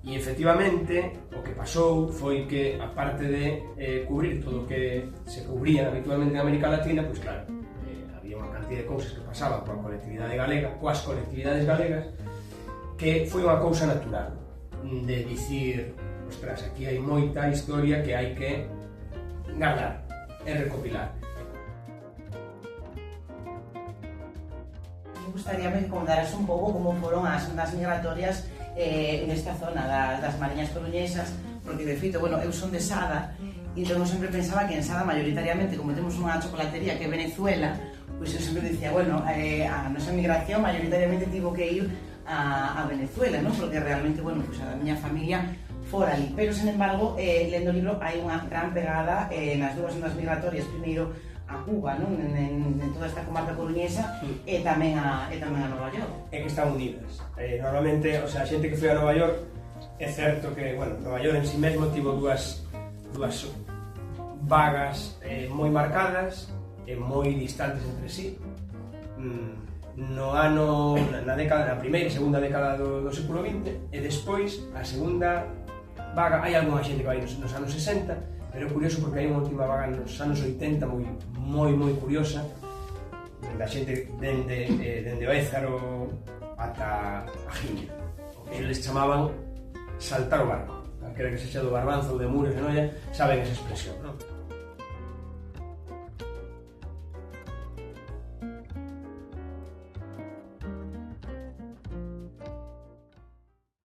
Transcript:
E efectivamente o que pasou foi que, aparte de cubrir todo o que se cubría habitualmente en América Latina, pois claro, había unha cantidad de cousas que pasaban coa colectividade galega, coas colectividades galegas, que foi unha cousa natural de dicir, ostras, aquí hai moita historia que hai que guardar e recopilar. Me gustaría que contaras un pouco como foron as ondas migratorias nesta zona das Mariñas coruñesas, porque de feito, bueno, eu son de Sada e entón eu sempre pensaba que en Sada maioritariamente, como temos unha chocolatería que é Venezuela, pois eu sempre dicía, bueno, a nosa migración maioritariamente tivo que ir a Venezuela, non? Porque realmente, bueno, pois a miña familia fora ali, pero, sen embargo, lendo o libro hai unha gran pegada nas dúas ondas migratorias, primeiro a Cuba, non? En toda esta comarca coruñesa e tamén a Nova York. É que están unidas. Normalmente, o sea, a xente que foi a Nova York, é certo que, bueno, Nova York en si mesmo tivo dúas vagas moi marcadas e moi distantes entre sí. No ano, na primeira e segunda década do século XX, e despois, a segunda vaga, hai algunha xente que vai nos anos 60, pero é curioso porque hai unha última vaga nos anos 80 moi curiosa, da xente dende o Ézaro ata a Gimia, o que eles chamaban saltar o barco. Calquera que sexa do Barbanzo ou de Muros de Noia saben esa expresión, non?